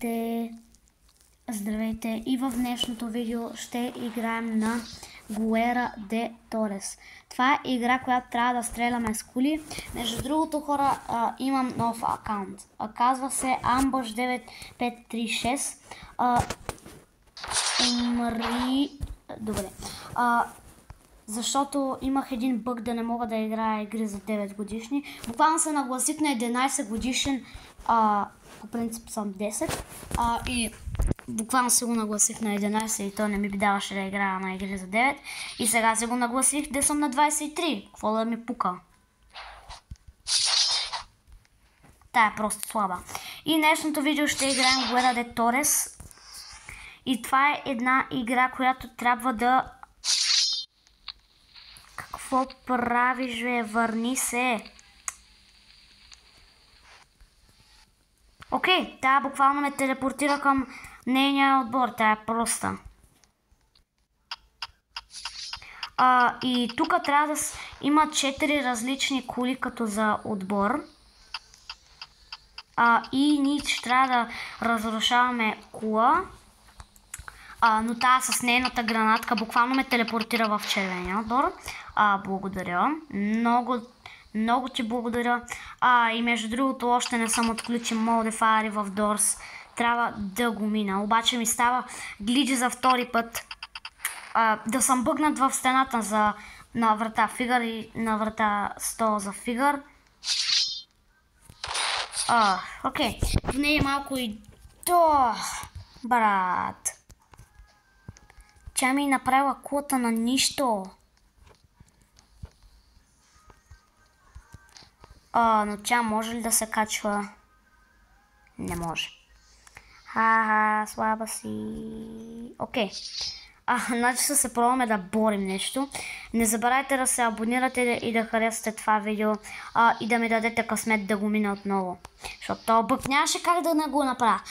Здравейте! Здравейте! И в днешното видео ще играем на Guerra de Torres. Това е игра, която трябва да стреляме с кули. Между другото, хора, имам нов акаунт. Казва се Ambush9536. Добре. Защото имах един бъг да не мога да играя игри за 9 годишни. Буквално се нагласих на 11 годишен, по принцип съм 10. И буквално се го нагласих на 11 и то не ми даваше да играя на игри за 9. И сега се го нагласих да съм на 23. Какво да ми пука? Тая е просто слаба. И днешното видео ще играем Guerra de Torres. И това е една игра, която трябва да... Какво правиш, бе? Върни се! Окей, тя буквално ме телепортира към нейния отбор. Тя е проста. И тук трябва да има 4 различни кули като за отбор. И ние ще трябва да разрушаваме кула. Но тази с нейната гранатка буквално ме телепортира в червения отбор. Благодаря. Много ти благодаря. И между другото още не съм отключил модифайери в Doors. Трябва да го мина. Обаче ми става глич за втори път. Да съм бъгнат в стената на врата фигър и на врата 100 за фигър. Окей. Поне е малко и... Брат. Тя ми направила кулата на нищо. Но тя може ли да се качва? Не може. Слаба си. Окей. Значи се пробваме да борим нещо. Не забравяйте да се абонирате и да харесате това видео. И да ми дадете късмет да го мина отново. Защото това бък нямаше как да не го направя.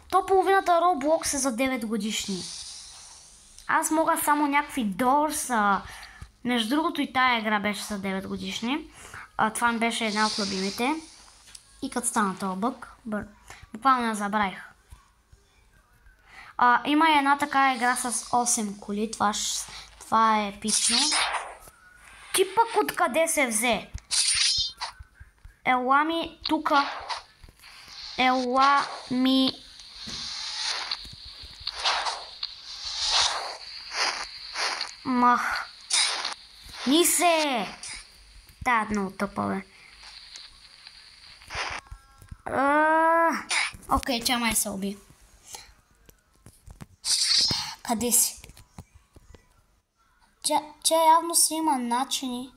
То половината Roblox е за 9 годишни. Аз мога само някакви Doors. Между другото и тая игра беше за 9 годишни. Това ми беше една от любимите. И като стана този бък, буквално я забравих. Има и една така игра с 8 коли. Това е епично. Ти пък откъде се взе? Ела ми тука. Ела ми... Мах. Ни се! Та много тъпа, бе. Окей, тя май се уби. Къде си? Тя явно си има начини.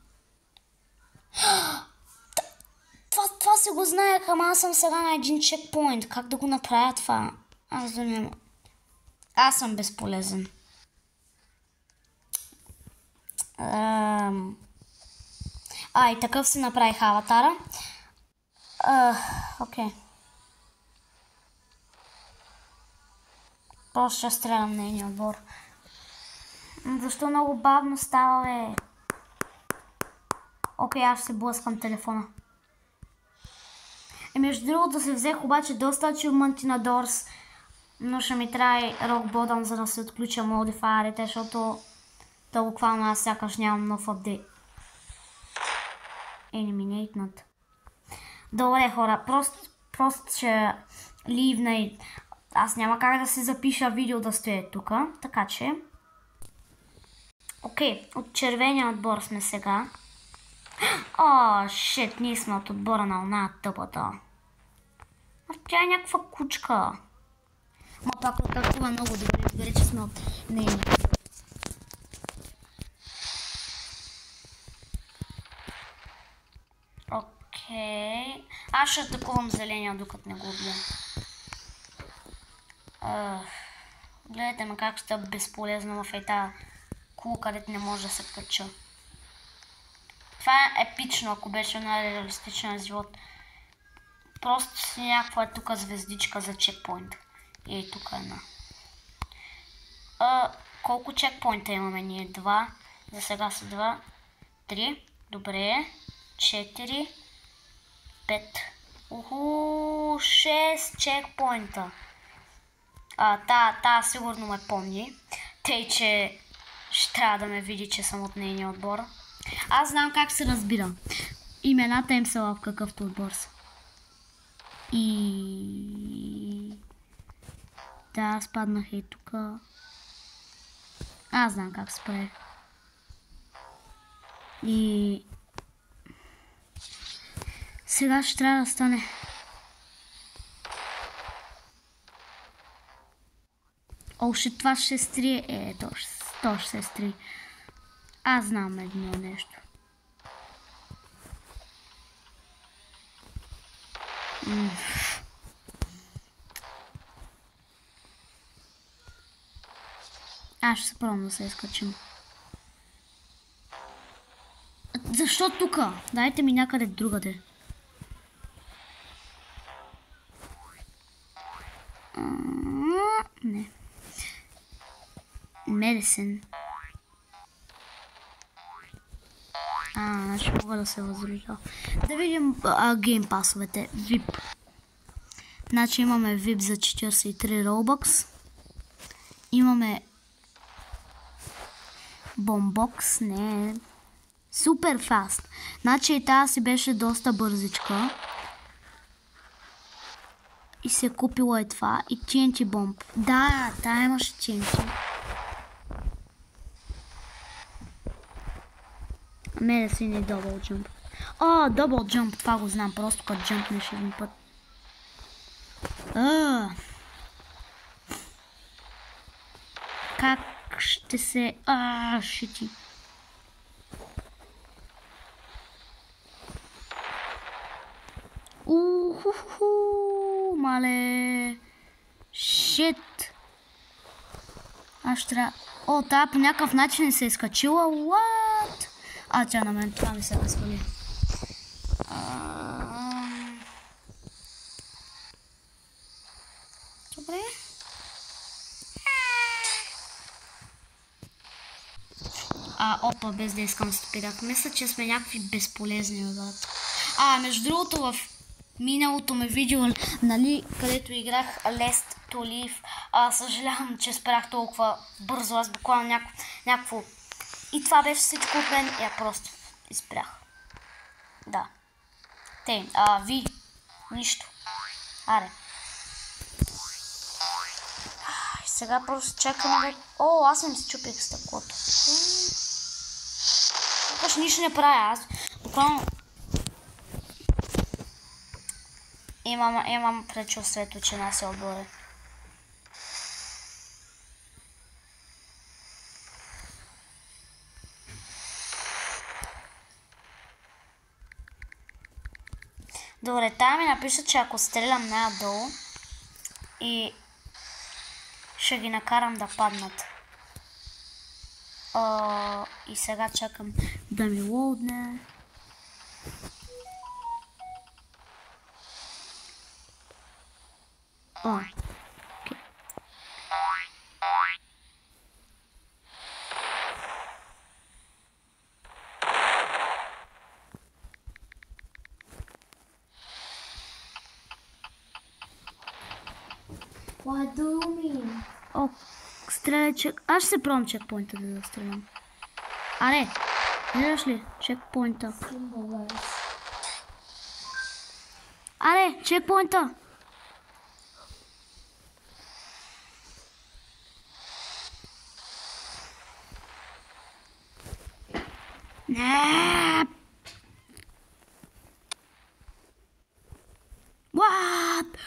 Това си го знаех, ама аз съм сега на един чекпоинт. Как да го направя това? Аз съм безполезен. И такъв си направих аватара. Окей. Просто ще стрелям нейния отбор. Защо много бавно става, бе? Окей, аз ще блъскам телефона. Между другото се взех обаче доста ачивмънти на Doors. Но ще ми трябва и Rock Bottom, за да се отключа модифайерите, защото то буквално аз сякаш нямам нов апдейт. Елиминейтнат. Добре, хора, просто ще ливна и аз няма как да се запиша видео да стоя тук, така че... Окей, от червения отбор сме сега. Шит, ние сме от отбора на она тъпата. Тя е някаква кучка. Ма пак атакува много добре, че сме от нейния. Окей. Аз ще атакувам зеления, докато не го убия. Гледайте ме как сте безполезно в тази кула, където не може да се кача. Това е епично, ако беше на реалистичен живот. Просто си някаква е тук звездичка за чекпоинт. И тук е една. Колко чекпоинта имаме ние? 2. За сега са 2. 3. Добре. 4. 5. 6 чекпоинта. Та сигурно ме помни. Тъй, че ще трябва да ме види, че съм от нейния отбор. Аз знам как се разбира. Имената им са в какъвто отбор са. И... Да, аз паднах и тук. Аз знам как се прави. И... Сега ще трябва да стане. О, ще това ще се стрие. То ще се стрие. Аз знам едно нещо. Аз ще се пробвам да се изкачим. Защо тука? Дайте ми някъде другаде. Не. Медицин. Ще мога да се възрожа. Да видим геймпасовете. VIP. Значи имаме VIP за 43 Robux. Имаме Бомбокс. Не. Супер фаст. Значи и тази си беше доста бързичка. И се купила и това. И TNT бомб. Да, тая имаше TNT. Медицин и Double Jump. Double Jump, това го знам. Просто като джампнеш един път. Как ще се... шити. Мале. Шит. Аз ще трябва... тая по някакъв начин се е изкачила. What? Тя на мен това ми се развали. Добре. Опа, без да искам стопирак. Мисля, че сме някакви безполезни отзад. Между другото в миналото ме видео, нали, където играх Last to Live. Съжалявам, че спрях толкова бързо. Аз буквално някакво... И това беше всичко от мен. Просто изпрях. Да. Ви. Нищо. Аре. Сега просто чакаме да... Аз съм счупих стъклото. Тук нищо не правя. Аз буквално... Имам предчувствието, че нас е отборе. Добре, тая ми напиша, че ако стрелям надолу и ще ги накарам да паднат. И сега чакам да ми лоудне. What do you mean? Стреляй чек... Аз ще се пробвам чекпоинта да стрелям. Аре, виждаш ли? Чекпоинта. Аре, чекпоинта. Не. What?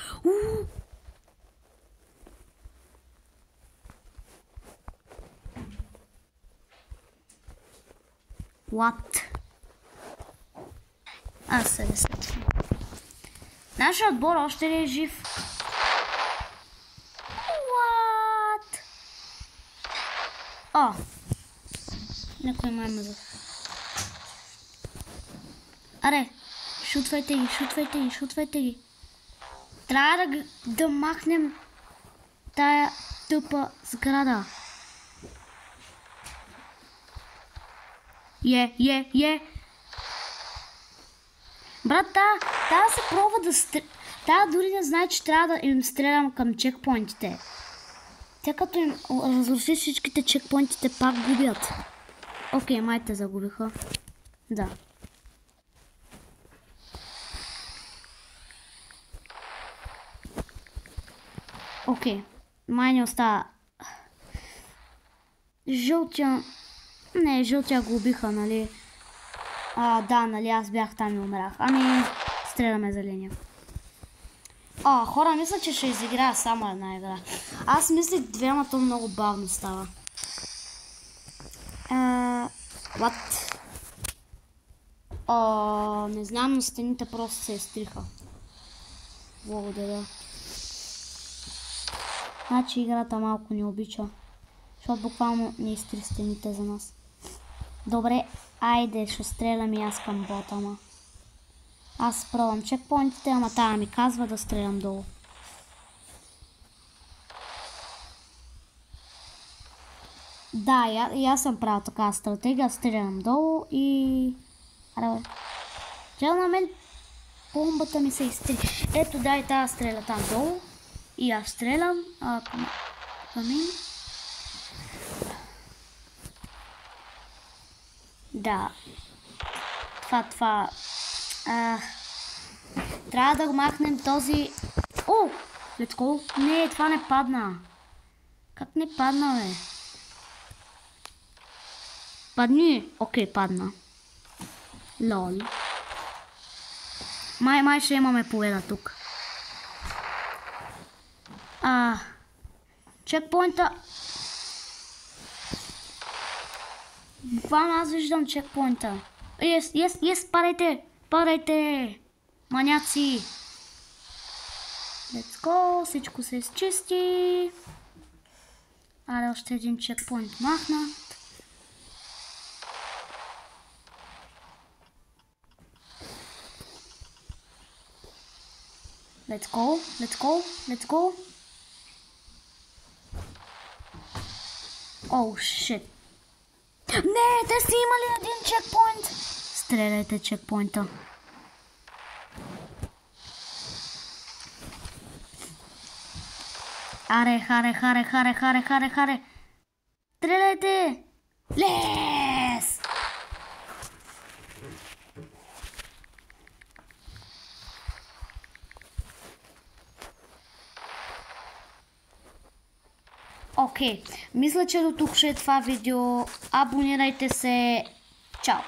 What? Аз се разсетвам. Нашият отбор още ли е жив? What? Някой май маза. Аре, шутвайте ги. Трябва да махнем тая тъпа сграда. Брат, тая се пробва да Тая дори не знае, че трябва да им стрелям към чекпоинтите. Тя като им разруши всичките чекпоинтите, пак губят. Окей, май те загубиха. Да. Окей, май не остава. Жълтия... Не, жълтия го убиха, нали? Да, нали, аз бях там и умрях. Ами, стреляме за линия. Хора, мисля, че ще изиграя само една игра. Аз мислих двамата много бавно става. What? Не знам, но стените просто се изтриха. Благодаря. Значи играта малко не обича. Защото буквално не изтри стените за нас. Добре, айде, ще стрелям и аз към бота, ама. Аз пробвам чекпоинтите, ама тая ми казва да стрелям долу. Да, и аз съм правил така стратегия, стрелям долу и... Трябва на мен бомбата ми се изтри. Ето да, и тази стреля там долу. И аз стрелям. Камин. Да. Това. Трябва да го махнем този... Let's go. Не, това не падна. Как не падна, бе? Падни. Окей, падна. Лол. Май ще имаме победа тук. Чекпоинта. Буквално аз виждам чекпоинта. Yes, падайте. Маняци. Let's go, всичко се изчисти. Аре, още един чекпоинт махна. Let's go. Shit. Не, те са имали един чекпоинт. Стреляйте чекпоинта. Харе. Стреляйте. Лес! Окей, мисля, че до тук ще е това видео. Абонирайте се. Чао!